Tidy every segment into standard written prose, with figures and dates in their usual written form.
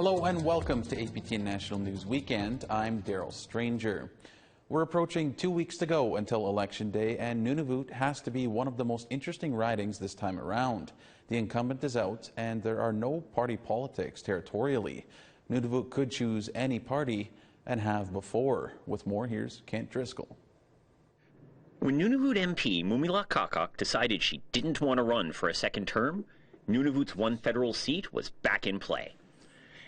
Hello and welcome to APTN National News Weekend. I'm Daryl Stranger. We're approaching 2 weeks to go until Election Day, and Nunavut has to be one of the most interesting ridings this time around. The incumbent is out, and there are no party politics territorially. Nunavut could choose any party and have before. With more, here's Kent Driscoll. When Nunavut MP Mumila Kakak decided she didn't want to run for a second term, Nunavut's one federal seat was back in play.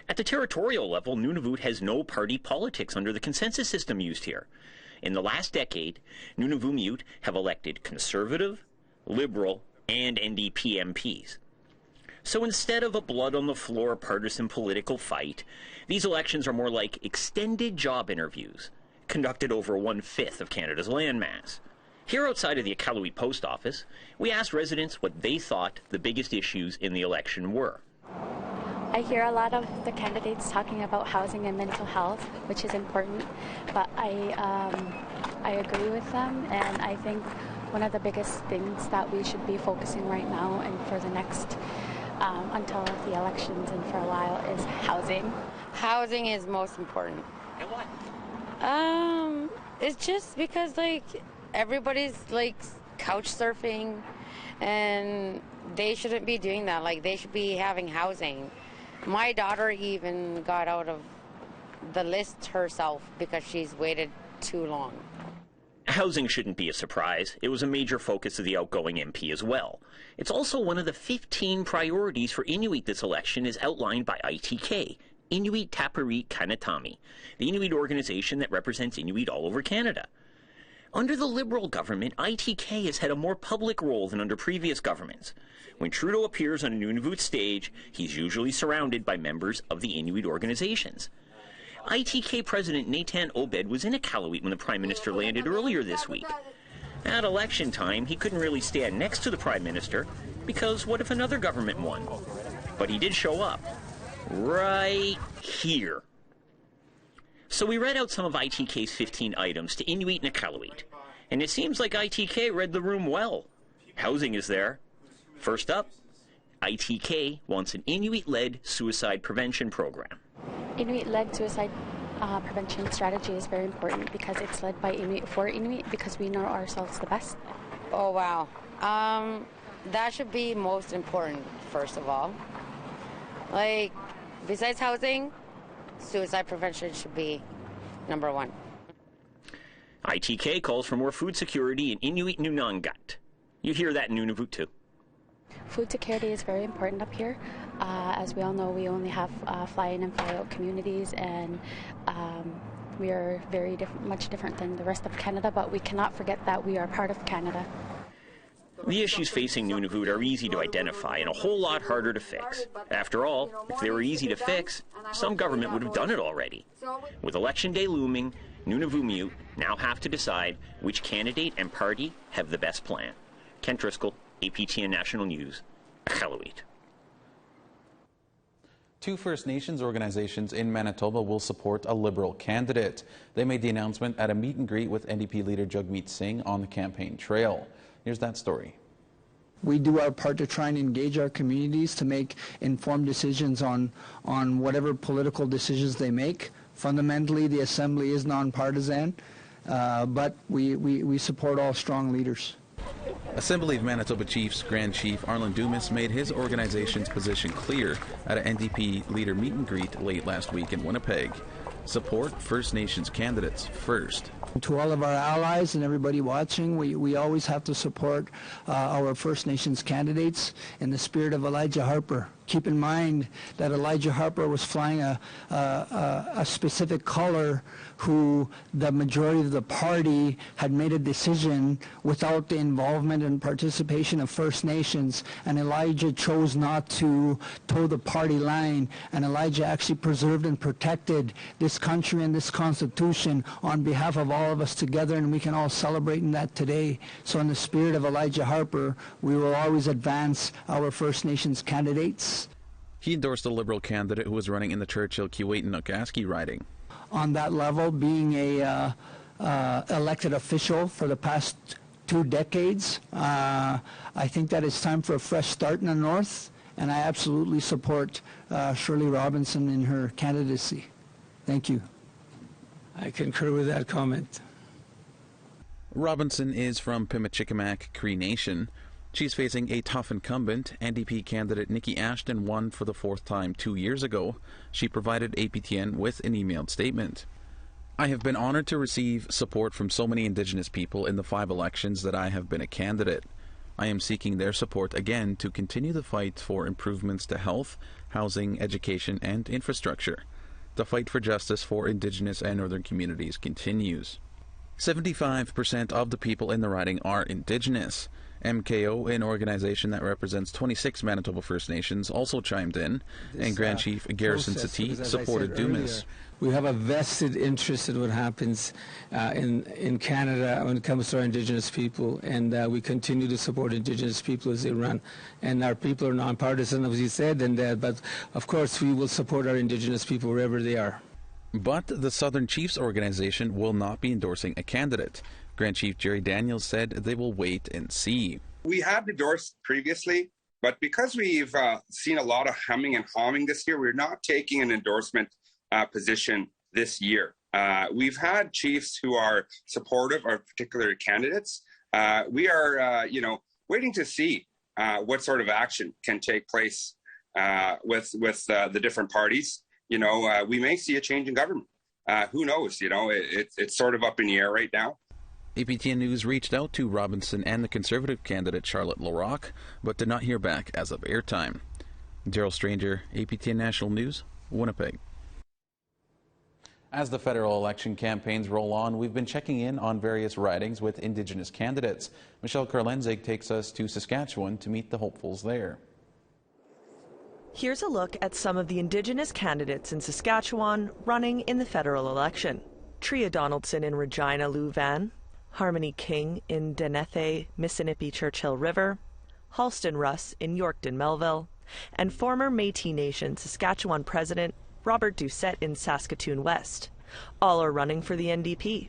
At the territorial level, Nunavut has no party politics under the consensus system used here. In the last decade, Nunavummiut have elected Conservative, Liberal, and NDP MPs. So instead of a blood-on-the-floor partisan political fight, these elections are more like extended job interviews, conducted over 1/5 of Canada's landmass. Here outside of the Iqaluit post office, we asked residents what they thought the biggest issues in the election were. I hear a lot of the candidates talking about housing and mental health, which is important, but I agree with them, and I think one of the biggest things that we should be focusing right now and for the next, until the elections and for a while, is housing. Housing is most important. And why? It's just because, like, everybody's, like, couch surfing, and they shouldn't be doing that. Like, they should be having housing. My daughter even got out of the list herself because she's waited too long. Housing shouldn't be a surprise. It was a major focus of the outgoing MP as well. It's also one of the 15 priorities for Inuit this election as outlined by ITK, Inuit Tapiri Kanatami, the Inuit organization that represents Inuit all over Canada. Under the Liberal government, ITK has had a more public role than under previous governments. When Trudeau appears on a Nunavut stage, he's usually surrounded by members of the Inuit organizations. ITK President Nathan Obed was in Iqaluit when the Prime Minister landed earlier this week. At election time, he couldn't really stand next to the Prime Minister because what if another government won? But he did show up. Right here. So we read out some of ITK's 15 items to Inuit and Iqaluit, and it seems like ITK read the room well. Housing is there. First up, ITK wants an Inuit-led suicide prevention program. Inuit-led suicide prevention strategy is very important because it's led by Inuit for Inuit because we know ourselves the best. Oh, wow. That should be most important, first of all. Like, besides housing, suicide prevention should be number one. ITK calls for more food security in Inuit Nunangat. You hear that in Nunavut too. Food security is very important up here. As we all know, we only have fly-in and fly-out communities, and we are very much different than the rest of Canada, but we cannot forget that we are part of Canada. The issues facing Nunavut are easy to identify and a whole lot harder to fix. After all, if they were easy to fix, some government would have done it already. With Election Day looming, Nunavummiut now have to decide which candidate and party have the best plan. Kent Driscoll, APTN National News, Iqaluit. Two First Nations organizations in Manitoba will support a Liberal candidate. They made the announcement at a meet and greet with NDP leader Jagmeet Singh on the campaign trail. Here's that story. We do our part to try and engage our communities to make informed decisions on whatever political decisions they make. Fundamentally, the Assembly is nonpartisan, but we support all strong leaders. Assembly of Manitoba Chiefs Grand Chief Arlen Dumas made his organization's position clear at an NDP leader meet and greet late last week in Winnipeg. Support First Nations candidates first. To all of our allies and everybody watching, we always have to support our First Nations candidates in the spirit of Elijah Harper. Keep in mind that Elijah Harper was flying a specific color who the majority of the party had made a decision without the involvement and participation of First Nations, and Elijah chose not to toe the party line, and Elijah actually preserved and protected this country and this Constitution on behalf of all of us together, and we can all celebrate in that today. So in the spirit of Elijah Harper, we will always advance our First Nations candidates. He endorsed a Liberal candidate who was running in the Churchill-Keewatin-Nukasky riding. On that level, being a elected official for the past 2 decades, I think that it's time for a fresh start in the North, and I absolutely support Shirley Robinson in her candidacy. Thank you. I concur with that comment. Robinson is from Pimachikamak Cree Nation. She's facing a tough incumbent. NDP candidate Nikki Ashton won for the fourth time 2 years ago. She provided APTN with an emailed statement. I have been honored to receive support from so many Indigenous people in the 5 elections that I have been a candidate. I am seeking their support again to continue the fight for improvements to health, housing, education, and infrastructure. The fight for justice for Indigenous and Northern communities continues. 75% of the people in the riding are Indigenous. MKO, an organization that represents 26 Manitoba First Nations, also chimed in, and Grand Chief Garrison Satie supported Dumas. We have a vested interest in what happens in Canada when it comes to our Indigenous people, and we continue to support Indigenous people as they run. And our people are nonpartisan, as you said, but of course we will support our Indigenous people wherever they are. But the Southern Chiefs organization will not be endorsing a candidate. Grand Chief Jerry Daniels said they will wait and see. We have endorsed previously, but because we've seen a lot of humming and hawing this year, we're not taking an endorsement position this year. We've had chiefs who are supportive of particular candidates. We are, waiting to see what sort of action can take place with the different parties. We may see a change in government. Who knows? It's sort of up in the air right now. APTN News reached out to Robinson and the Conservative candidate Charlotte Larocque, but did not hear back as of airtime. Daryl Stranger, APTN National News, Winnipeg. As the federal election campaigns roll on, we've been checking in on various ridings with Indigenous candidates. Michelle Karlenzig takes us to Saskatchewan to meet the hopefuls there. Here's a look at some of the Indigenous candidates in Saskatchewan running in the federal election. Tria Donaldson in Regina Louvain, Harmony King in Denethe, Missinippi Churchill River, Halston Russ in Yorkton Melville, and former Métis Nation Saskatchewan President Robert Doucette in Saskatoon West. All are running for the NDP.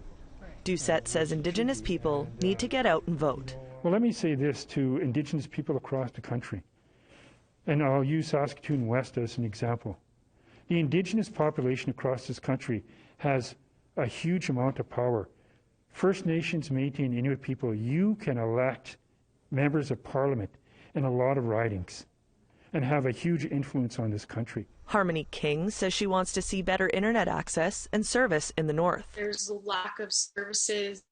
Doucette says Indigenous people need to get out and vote. Well, let me say this to Indigenous people across the country, and I'll use Saskatoon West as an example. The Indigenous population across this country has a huge amount of power. First Nations, Métis, and Inuit people, you can elect members of Parliament in a lot of ridings and have a huge influence on this country. Harmony King says she wants to see better internet access and service in the north. There's a lack of services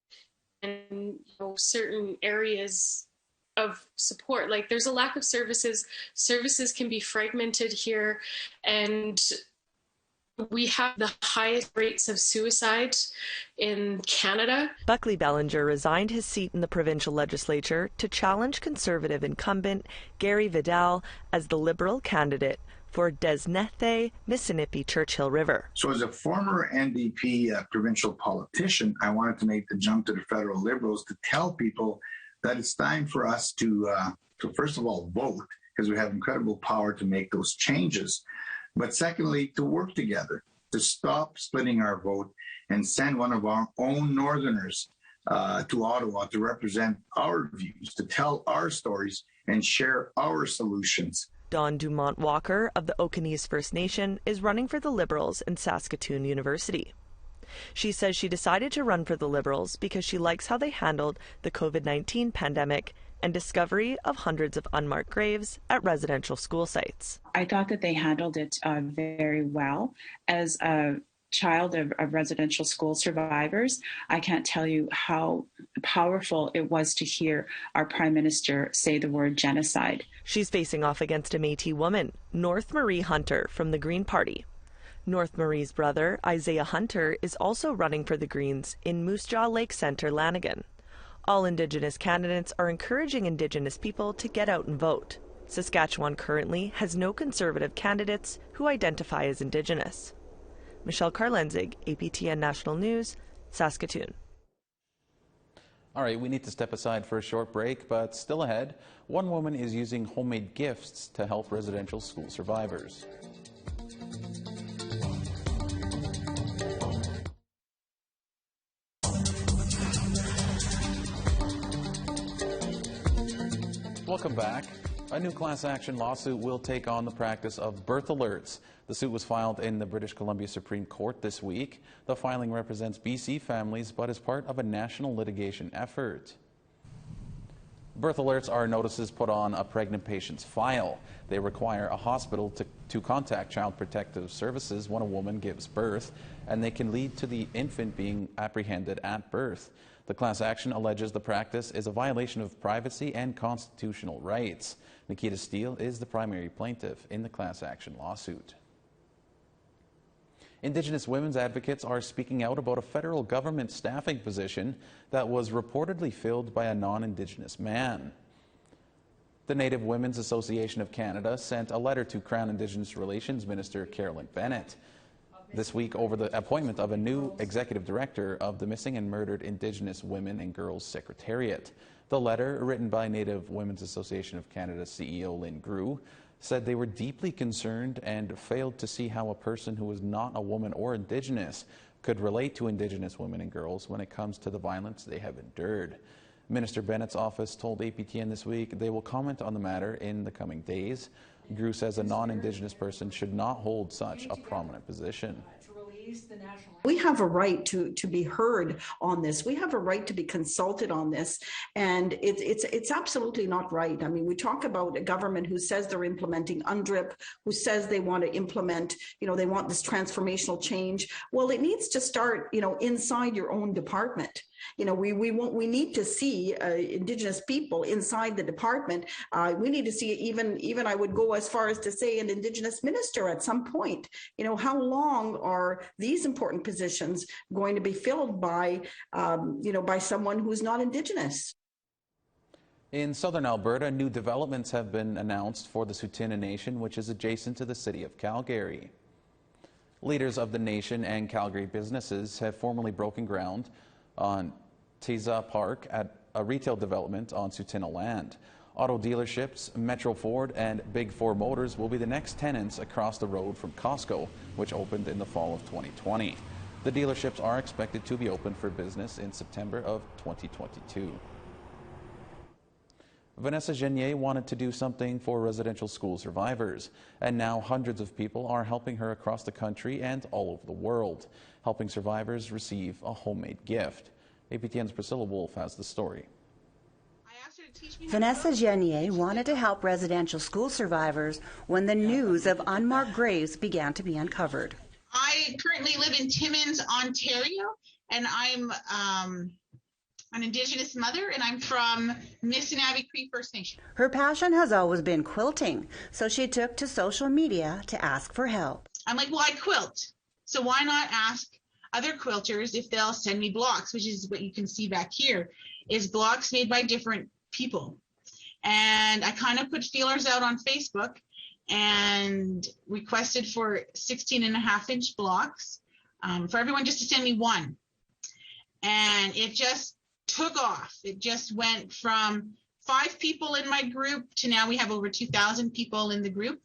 in certain areas of support. Like there's a lack of services. Services can be fragmented here, and we have the highest rates of suicide in Canada. Buckley Bellinger resigned his seat in the provincial legislature to challenge Conservative incumbent Gary Vidal as the Liberal candidate for Desnethe, Missinippi Churchill River. So as a former NDP provincial politician, I wanted to make the jump to the federal Liberals to tell people that it's time for us to first of all, vote, because we have incredible power to make those changes. But secondly, to work together, to stop splitting our vote and send one of our own Northerners to Ottawa to represent our views, to tell our stories and share our solutions. Dawn Dumont Walker of the Okanese First Nation is running for the Liberals in Saskatoon University. She says she decided to run for the Liberals because she likes how they handled the COVID-19 pandemic and discovery of hundreds of unmarked graves at residential school sites. I thought that they handled it very well. As a child of residential school survivors, I can't tell you how powerful it was to hear our Prime Minister say the word genocide. She's facing off against a Métis woman, North Marie Hunter from the Green Party. North Marie's brother, Isaiah Hunter, is also running for the Greens in Moose Jaw Lake Centre, Lanigan. All Indigenous candidates are encouraging Indigenous people to get out and vote. Saskatchewan currently has no Conservative candidates who identify as Indigenous. Michelle Karlenzig, APTN National News, Saskatoon. All right, we need to step aside for a short break, but still ahead, one woman is using homemade gifts to help residential school survivors. Welcome back. A new class action lawsuit will take on the practice of birth alerts. The suit was filed in the British Columbia Supreme Court this week. The filing represents BC families but is part of a national litigation effort. Birth alerts are notices put on a pregnant patient's file. They require a hospital to contact Child Protective Services when a woman gives birth, and they can lead to the infant being apprehended at birth. The class action alleges the practice is a violation of privacy and constitutional rights. Nikita Steele is the primary plaintiff in the class action lawsuit. Indigenous women's advocates are speaking out about a federal government staffing position that was reportedly filled by a non-Indigenous man. The Native Women's Association of Canada sent a letter to Crown Indigenous Relations Minister Carolyn Bennett this week over the appointment of a new executive director of the Missing and Murdered Indigenous Women and Girls Secretariat. The letter, written by Native Women's Association of Canada CEO Lynn Grew, said they were deeply concerned and failed to see how a person who is not a woman or Indigenous could relate to Indigenous women and girls when it comes to the violence they have endured. Minister Bennett's office told APTN this week they will comment on the matter in the coming days. Grew says a non-Indigenous person should not hold such a prominent position. We have a right to be heard on this. We have a right to be consulted on this, and it's absolutely not right. I mean, we talk about a government who says they're implementing UNDRIP, who says they want to implement, they want this transformational change. Well, it needs to start, inside your own department. We need to see Indigenous people inside the department. We need to see even I would go as far as to say an Indigenous minister at some point. How long are these important positions going to be filled by someone who's not Indigenous? In southern Alberta, new developments have been announced for the Tsuut'ina Nation, which is adjacent to the city of Calgary. Leaders of the nation and Calgary businesses have formally broken ground on Teza Park at a retail development on Tsuut'ina land. Auto dealerships, Metro Ford, and Big Four Motors will be the next tenants across the road from Costco, which opened in the fall of 2020. The dealerships are expected to be open for business in September of 2022. Vanessa Giannier wanted to do something for residential school survivors, and now hundreds of people are helping her across the country and all over the world, helping survivors receive a homemade gift. APTN's Priscilla Wolf has the story. Vanessa Giannier wanted to help residential school survivors when the news of unmarked graves began to be uncovered. I currently live in Timmins, Ontario, and I'm an Indigenous mother, and I'm from Missinaibi Cree First Nation. Her passion has always been quilting, so she took to social media to ask for help. I'm like, well, I quilt, so why not ask other quilters if they'll send me blocks, which is what you can see back here, is blocks made by different people. And I kind of put feelers out on Facebook and requested for 16.5-inch blocks for everyone just to send me one. And it just took off. It just went from 5 people in my group to now we have over 2,000 people in the group.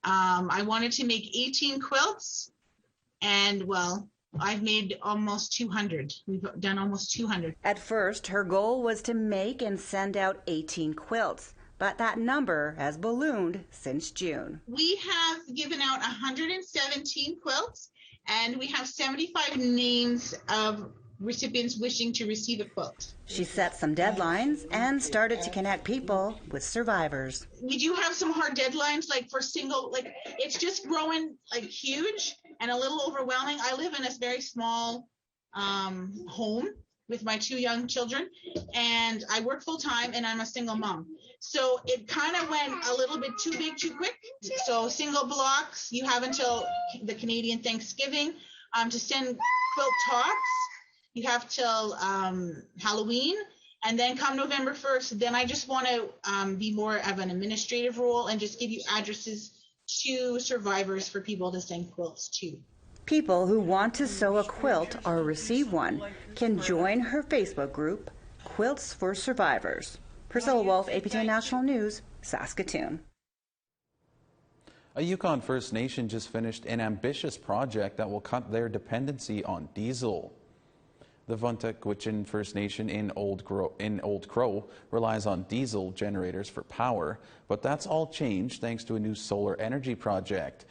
I wanted to make 18 quilts, and well, I've made almost 200. We've done almost 200. At first, her goal was to make and send out 18 quilts, but that number has ballooned since June. We have given out 117 quilts, and we have 75 names of recipients wishing to receive a quilt. She set some deadlines and started to connect people with survivors. We do have some hard deadlines, like for single, like it's just growing like huge and a little overwhelming. I live in a very small home with my 2 young children, and I work full time, and I'm a single mom. So it kind of went a little bit too big, too quick. So single blocks, you have until the Canadian Thanksgiving to send quilt tops. You have till Halloween, and then come November 1st, then I just want to be more of an administrative role and just give you addresses to survivors for people to send quilts to. People who want to sew a quilt or receive one can join her Facebook group, Quilts for Survivors. Priscilla Wolf, APTN National News, Saskatoon. A Yukon First Nation just finished an ambitious project that will cut their dependency on diesel. The Vuntagwitchin First Nation in Old Crow relies on diesel generators for power, but that's all changed thanks to a new solar energy project.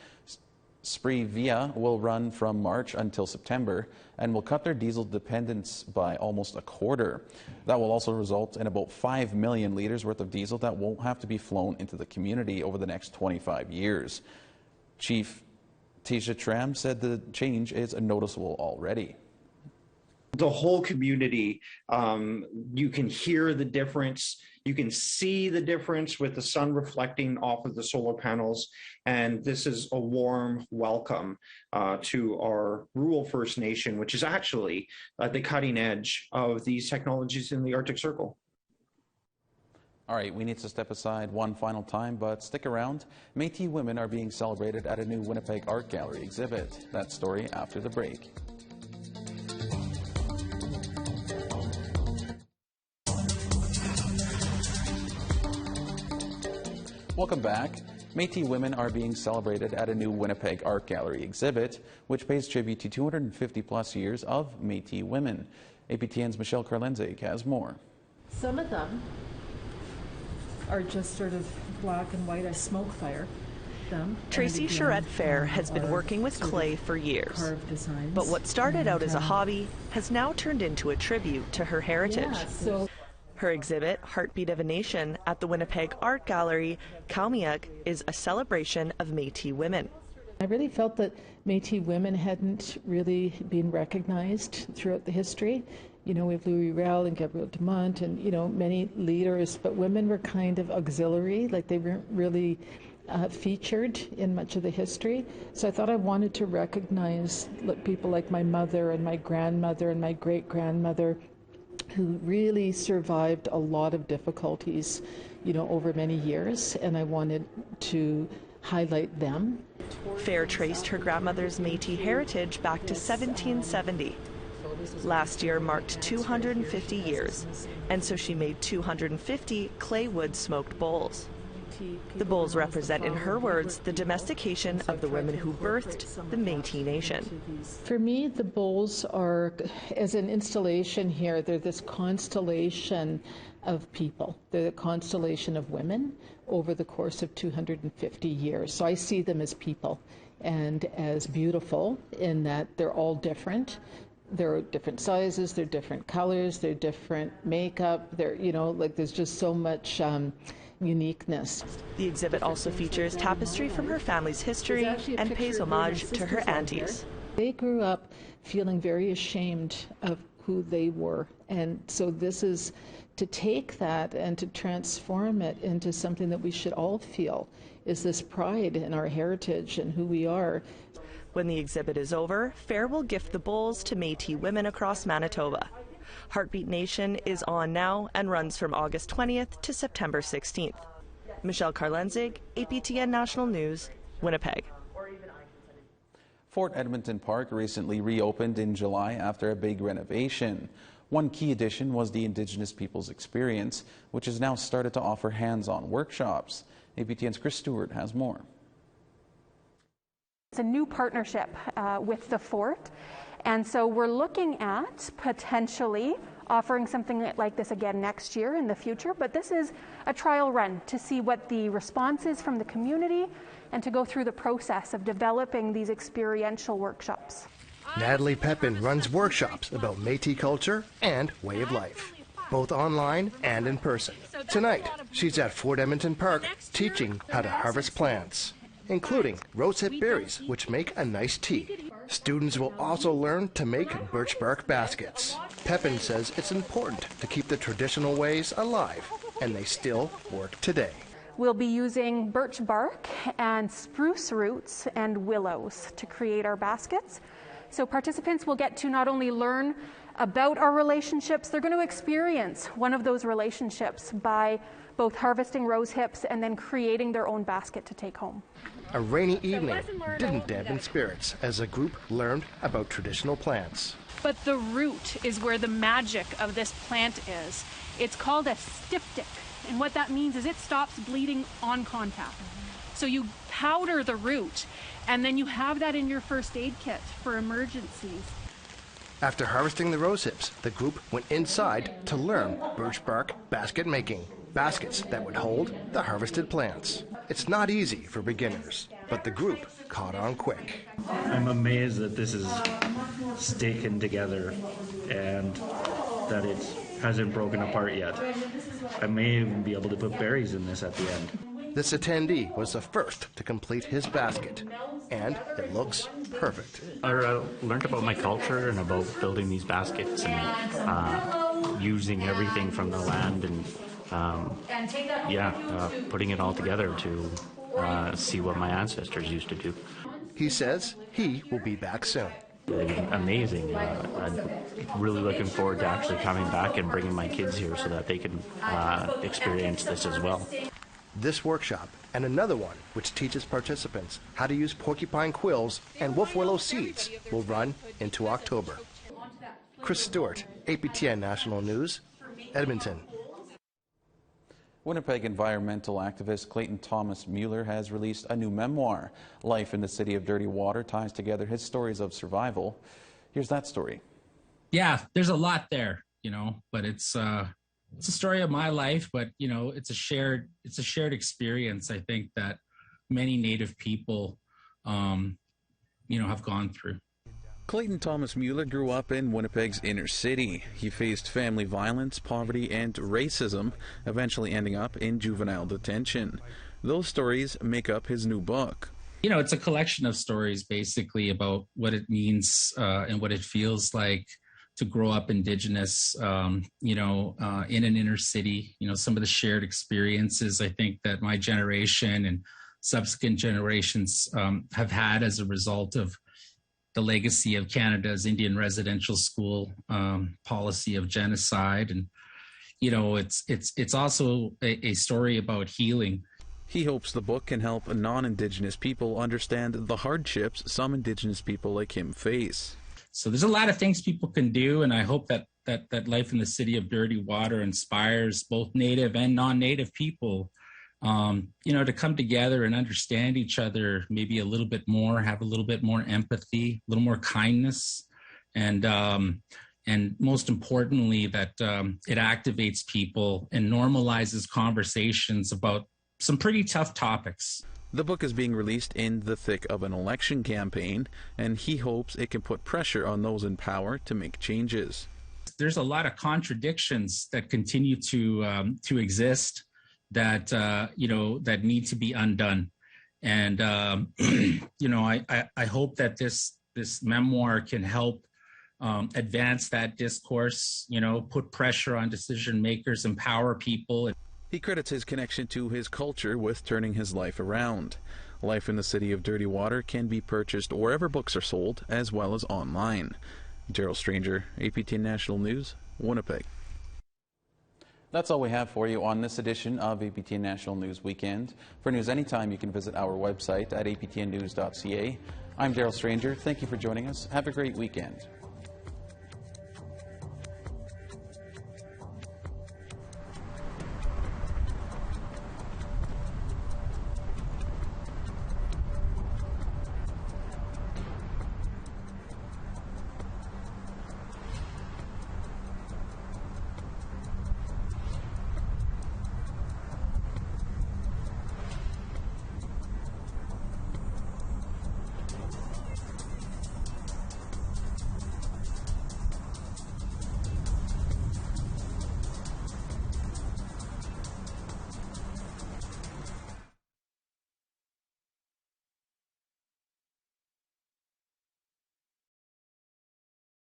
Spree Via will run from March until September and will cut their diesel dependence by almost a quarter. That will also result in about 5 million litres worth of diesel that won't have to be flown into the community over the next 25 years. Chief Tisha Tram said the change is noticeable already. The whole community, you can hear the difference, you can see the difference with the sun reflecting off of the solar panels, and this is a warm welcome to our rural First Nation, which is actually at the cutting edge of these technologies in the Arctic Circle. All right, we need to step aside one final time, but stick around. Métis women are being celebrated at a new Winnipeg Art Gallery exhibit. That story after the break. Welcome back. Métis women are being celebrated at a new Winnipeg Art Gallery exhibit, which pays tribute to 250 plus years of Métis women. APTN's Michelle Karlenzig has more. Some of them are just sort of black and white. I smoke fire them. Tracy Charette Fair has been working with clay for years, but what started out as a hobby has now turned into a tribute to her heritage. Yeah, her exhibit, Heartbeat of a Nation, at the Winnipeg Art Gallery, Quilts, is a celebration of Métis women. I really felt that Métis women hadn't really been recognized throughout the history. You know, we have Louis Riel and Gabriel Dumont and, you know, many leaders, but women were kind of auxiliary, like they weren't really featured in much of the history. So I thought I wanted to recognize people like my mother and my grandmother and my great-grandmother, who really survived a lot of difficulties, you know, over many years, and I wanted to highlight them. Fair traced her grandmother's Métis heritage back to 1770. Last year marked 250 years, and so she made 250 clay wood smoked bowls. The bowls represent, in her words, the domestication of the women who birthed the Métis Nation. For me, the bowls are, as an installation here, they're this constellation of people. They're the constellation of women over the course of 250 years. So I see them as people and as beautiful in that they're all different. They're different sizes, they're different colors, they're different makeup, they're, you know, like there's just so much uniqueness. The exhibit also features tapestry from her family's history and pays homage to her aunties. They grew up feeling very ashamed of who they were, and so this is to take that and to transform it into something that we should all feel, is this pride in our heritage and who we are. When the exhibit is over, Fair will gift the bowls to Métis women across Manitoba. Heartbeat Nation is on now and runs from August 20th to September 16th. Michelle Karlenzig, APTN National News, Winnipeg. Fort Edmonton Park recently reopened in July after a big renovation. One key addition was the Indigenous Peoples Experience, which has now started to offer hands-on workshops. APTN's Chris Stewart has more. It's a new partnership with the fort, and so we're looking at potentially offering something like this again next year in the future, but this is a trial run to see what the response is from the community and to go through the process of developing these experiential workshops. Natalie Pepin runs workshops about Métis culture and way of life, both online and in person. Tonight, she's at Fort Edmonton Park teaching how to harvest plants, including rosehip berries, which make a nice tea. Students will also learn to make birch bark baskets. Pepin says it's important to keep the traditional ways alive, and they still work today. We'll be using birch bark and spruce roots and willows to create our baskets. So participants will get to not only learn about our relationships, they're going to experience one of those relationships by both harvesting rose hips and then creating their own basket to take home. A rainy evening didn't dampen spirits as the group learned about traditional plants. But the root is where the magic of this plant is. It's called a styptic, and what that means is it stops bleeding on contact. So you powder the root, and then you have that in your first aid kit for emergencies. After harvesting the rose hips, the group went inside to learn birch bark basket making. Baskets that would hold the harvested plants. It's not easy for beginners, but the group caught on quick. I'm amazed that this is sticking together and that it hasn't broken apart yet. I may even be able to put berries in this at the end. This attendee was the first to complete his basket, and it looks perfect. I learned about my culture and about building these baskets and using everything from the land and putting it all together to see what my ancestors used to do. He says he will be back soon. Amazing. I'm really looking forward to actually coming back and bringing my kids here so that they can experience this as well. This workshop and another one which teaches participants how to use porcupine quills and wolf willow seeds will run into October. Chris Stewart, APTN National News, Edmonton. Winnipeg environmental activist Clayton Thomas Mueller has released a new memoir. Life in the City of Dirty Water ties together his stories of survival. Here's that story. Yeah, there's a lot there, but it's a story of my life, but it's a shared experience. I think that many Native people, have gone through. Clayton Thomas Mueller grew up in Winnipeg's inner city. He faced family violence, poverty, and racism, eventually ending up in juvenile detention. Those stories make up his new book. It's a collection of stories basically about what it means and what it feels like to grow up Indigenous, in an inner city. Some of the shared experiences I think that my generation and subsequent generations have had as a result of the legacy of Canada's Indian residential school policy of genocide. And, it's also a story about healing. He hopes the book can help non-Indigenous people understand the hardships some Indigenous people like him face. So there's a lot of things people can do, and I hope that Life in the City of Dirty Water inspires both Native and non-Native people to come together and understand each other maybe a little bit more, have a little bit more empathy, a little more kindness, and most importantly, that it activates people and normalizes conversations about some pretty tough topics. The book is being released in the thick of an election campaign, and he hopes it can put pressure on those in power to make changes. There's a lot of contradictions that continue to exist that that need to be undone, and I hope that this memoir can help advance that discourse. Put pressure on decision makers, empower people. He credits his connection to his culture with turning his life around. Life in the City of Dirty Water can be purchased wherever books are sold, as well as online. Gerald Stranger, APTN National News, Winnipeg. That's all we have for you on this edition of APTN National News Weekend. For news anytime, you can visit our website at aptnnews.ca. I'm Gerald Stranger. Thank you for joining us. Have a great weekend.